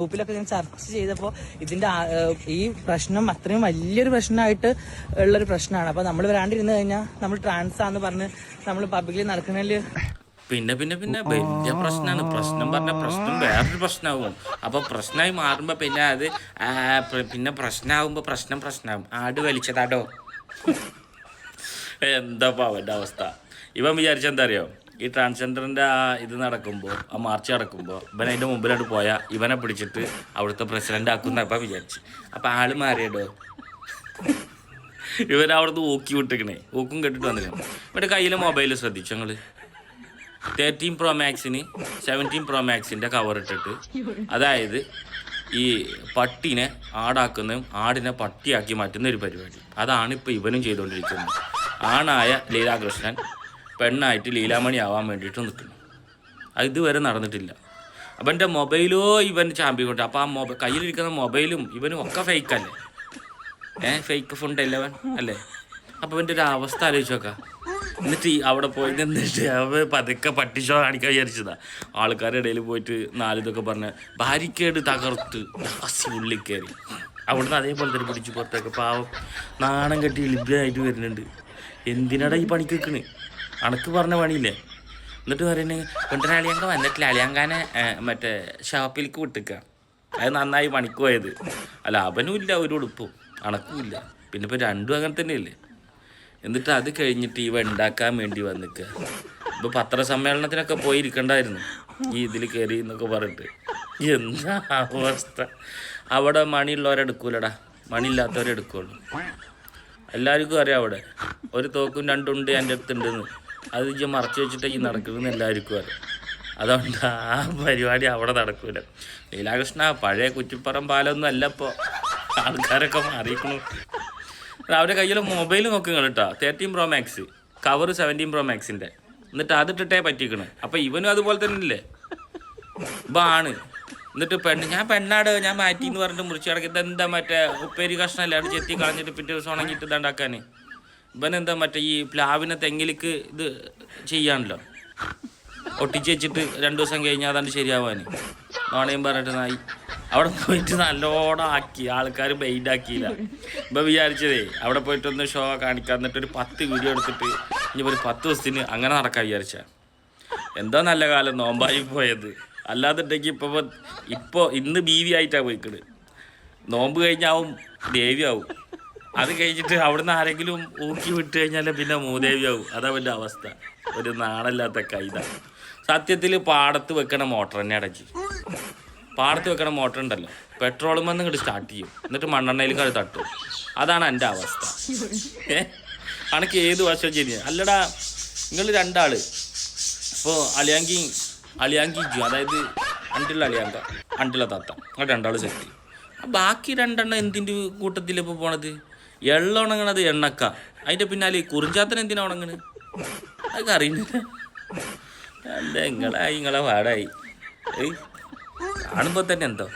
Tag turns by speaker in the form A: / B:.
A: ഗ്രൂപ്പിലൊക്കെ ഞാൻ ചർച്ച ചെയ്തപ്പോൾ ഇതിന്റെ ഈ പ്രശ്നം അത്രയും വലിയൊരു പ്രശ്നമായിട്ട് ഉള്ളൊരു പ്രശ്നമാണ്. അപ്പൊ നമ്മൾ വരാണ്ടിരുന്നു കഴിഞ്ഞാൽ നമ്മൾ ട്രാൻസ് ആന്ന് പറഞ്ഞ് നമ്മൾ പബ്ലിക്കിൽ നടക്കുന്നതിൽ
B: പിന്നെ വലിയ പ്രശ്നമാണ്. പ്രശ്നം പറഞ്ഞ പ്രശ്നം വേറൊരു പ്രശ്നമാവും. അപ്പൊ പ്രശ്നമായി മാറുമ്പോ പിന്നെ അത് പിന്നെ പ്രശ്നമാകുമ്പോ പ്രശ്നമാകും. ആട് വലിച്ചതാടോ. എന്താ അവന്റെ അവസ്ഥ. ഇവൻ വിചാരിച്ചെന്താ അറിയോ, ഈ ട്രാൻസ്ജെൻഡറിന്റെ ഇത് നടക്കുമ്പോൾ, ആ മാർച്ച് നടക്കുമ്പോൾ ഇവൻ അതിന്റെ മുമ്പിലോട്ട് പോയാൽ ഇവനെ പിടിച്ചിട്ട് അവിടുത്തെ പ്രസിഡന്റ് ആക്കുന്ന ഇപ്പം വിചാരിച്ചു. അപ്പൊ ആള് മാറിയടോ. ഇവനവിടുന്ന് ഊക്കി വിട്ടിക്കണേ, ഊക്കും കെട്ടിട്ട് വന്നിരിക്കണം. ഇവിടെ കയ്യിലെ മൊബൈൽ ശ്രദ്ധിച്ചു ഞങ്ങള് 13 Pro Maxന് 17 Pro Maxന്റെ കവർ ഇട്ടിട്ട്, അതായത് ഈ പട്ടിനെ ആടാക്കുന്നതും ആടിനെ പട്ടിയാക്കി മാറ്റുന്ന ഒരു പരിപാടി. അതാണ് ഇപ്പോൾ ഇവനും ചെയ്തുകൊണ്ടിരിക്കുന്നത്. ആണായ ലീലാകൃഷ്ണൻ പെണ്ണായിട്ട് ലീലാമണി ആവാൻ വേണ്ടിയിട്ട് നിൽക്കുന്നു. അത് ഇതുവരെ നടന്നിട്ടില്ല. അപ്പം എൻ്റെ മൊബൈലോ ഇവൻ ചാമ്പിക്കൊണ്ട്. അപ്പോൾ ആ കയ്യിലിരിക്കുന്ന മൊബൈലും ഇവനും ഒക്കെ ഫേക്കല്ലേ, ഫേക്ക് ഫുണ്ടല്ലേ അവൻ അല്ലേ. അപ്പോൾ ഇവൻ്റെ ഒരു അവസ്ഥ ആലോചിച്ച് നോക്കാം. എന്നിട്ട് അവിടെ പോയി നിന്നിട്ട് അവ പതുക്കെ പട്ടിഷോ കാണിക്കാൻ വിചാരിച്ചതാ. ആൾക്കാരുടെ ഇടയിൽ പോയിട്ട് നാലിതൊക്കെ പറഞ്ഞ് ബാരിക്കേഡ് തകർത്ത് ഉള്ളിൽ കയറി അവിടുന്ന് അതേപോലെ തന്നെ പിടിച്ച് പുറത്തേക്ക്. പാവം നാണം കെട്ടി ലഭ്യമായിട്ട് വരുന്നുണ്ട്. എന്തിനാടാ ഈ പണിക്ക് വെക്കണ്? അണക്ക് പറഞ്ഞ പണിയില്ലേ. എന്നിട്ട് പറയണേ കൊണ്ടൊരു അളിയങ്ക വന്നിട്ടില്ല, അളിയങ്കാനെ മറ്റേ ഷോപ്പിലേക്ക് വിട്ടിക്കുക. അത് നന്നായി പണിക്ക് പോയത്. അല്ല അവനും ഇല്ല ഒരു ഉടുപ്പും അണക്കും ഇല്ല. പിന്നെ ഇപ്പോൾ രണ്ടും അങ്ങനെ തന്നെയല്ലേ. എന്നിട്ട് അത് കഴിഞ്ഞിട്ട് ഇവ ഉണ്ടാക്കാൻ വേണ്ടി വന്നിക്കുക. ഇപ്പോൾ പത്രസമ്മേളനത്തിനൊക്കെ പോയിരിക്കണ്ടായിരുന്നു ഈ ഇതിൽ കയറി എന്നൊക്കെ പറഞ്ഞിട്ട്. എന്താ അവസ്ഥ. അവിടെ മണിയുള്ളവരെടുക്കൂലടാ, മണിയില്ലാത്തവരെടുക്കുള്ളൂ. എല്ലാവർക്കും അറിയാം അവിടെ ഒരു തോക്കും രണ്ടുണ്ട് എൻ്റെ അടുത്തുണ്ടെന്ന്. അത് ഇജ്ജ് മറച്ചു വെച്ചിട്ട് ഈ നടക്കുന്നതെന്ന് എല്ലാവർക്കും അറിയാം. അതുകൊണ്ട് ആ പരിപാടി അവിടെ നടക്കൂല. ലീലാകൃഷ്ണ പഴയ കുറ്റിപ്പുറം പാലൊന്നും അല്ല ഇപ്പോൾ, ആൾക്കാരൊക്കെ മാറിയിരിക്കണു. അവരുടെ കയ്യിൽ മൊബൈൽ നോക്കുക കേട്ടോ, 13 Pro Max കവർ 17 Pro Maxന്റെ. എന്നിട്ട് അതിട്ടിട്ടേ പറ്റിക്കണ്. അപ്പം ഇവനും അതുപോലെ തന്നെ ഇല്ലേ ആണ്. എന്നിട്ട് ഞാൻ പെണ്ണാട് ഞാൻ മാറ്റി എന്ന് പറഞ്ഞിട്ട് മുറിച്ച് കിടക്കി. ഇതെന്താ മറ്റേ ഉപ്പേരി കഷ്ണമല്ലേ അവിടെ ചെത്തി കളഞ്ഞിട്ട് പിറ്റേ ദിവസം ഉണങ്ങിയിട്ട് ഇതുണ്ടാക്കാൻ. ഇവനെന്താ മറ്റേ ഈ പ്ലാവിനെ തെങ്ങിലേക്ക് ഇത് ചെയ്യാണല്ലോ, ഒട്ടിച്ച് വെച്ചിട്ട് 2 ദിവസം കഴിഞ്ഞാൽ അതാണ്ട് ശരിയാവാൻ നോണയും പറഞ്ഞിട്ട് നായി അവിടെ പോയിട്ട് നല്ലോണം ആക്കി. ആൾക്കാർ ബെയിഡാക്കിയില്ല. ഇപ്പം വിചാരിച്ചതേ അവിടെ പോയിട്ടൊന്ന് ഷോ കാണിക്കാൻ, എന്നിട്ടൊരു 10 വീഡിയോ എടുത്തിട്ട് ഇനി ഒരു 10 ദിവസത്തിന് അങ്ങനെ നടക്കാൻ വിചാരിച്ച. എന്തോ നല്ല കാലം നോമ്പായി പോയത്. അല്ലാതുണ്ടെങ്കിൽ ഇപ്പോൾ ഇന്ന് ബീവി ആയിട്ടാണ് പോയിക്കണ്. നോമ്പ് കഴിഞ്ഞാവും ദേവിയാവും. അത് കഴിഞ്ഞിട്ട് അവിടുന്ന് ആരെങ്കിലും ഊക്കി വിട്ട് കഴിഞ്ഞാൽ പിന്നെ മൂദേവിയാവും. അതവൻ്റെ അവസ്ഥ. ഒരു നാണല്ലാത്ത കൈത. സത്യത്തിൽ പാടത്ത് വെക്കണ മോട്ടർ തന്നെ അടച്ച്. പാടത്ത് വെക്കണ മോട്ടർ ഉണ്ടല്ലോ, പെട്രോളും വന്ന് ഇങ്ങോട്ട് സ്റ്റാർട്ട് ചെയ്യും, എന്നിട്ട് മണ്ണെണ്ണയിൽ അത് തട്ടും. അതാണ് എൻ്റെ അവസ്ഥ. അനക്ക് ഏത് വശം ശരിയാണ് അല്ലടാ. നിങ്ങൾ രണ്ടാൾ ഇപ്പോൾ അളിയാങ്കി ജു, അതായത് അണ്ടിള്ള അളിയാങ്ക അണ്ടിള്ള താത്ത, അങ്ങനെ രണ്ടാൾ സെറ്റ്. ബാക്കി 2 എണ്ണം എന്തിൻ്റെ കൂട്ടത്തിൽ ഇപ്പോൾ പോണത്? എള്ള ഉണങ്ങണത് എണ്ണക്ക, അതിൻ്റെ പിന്നാലെ കുറിഞ്ചാത്തൻ എന്തിനാ ഉണങ്ങണ്? അതൊക്കെ അറിയുന്നില്ല. എന്താ നിങ്ങളെ പാടായി കാണുമ്പോൾ തന്നെ എന്തോ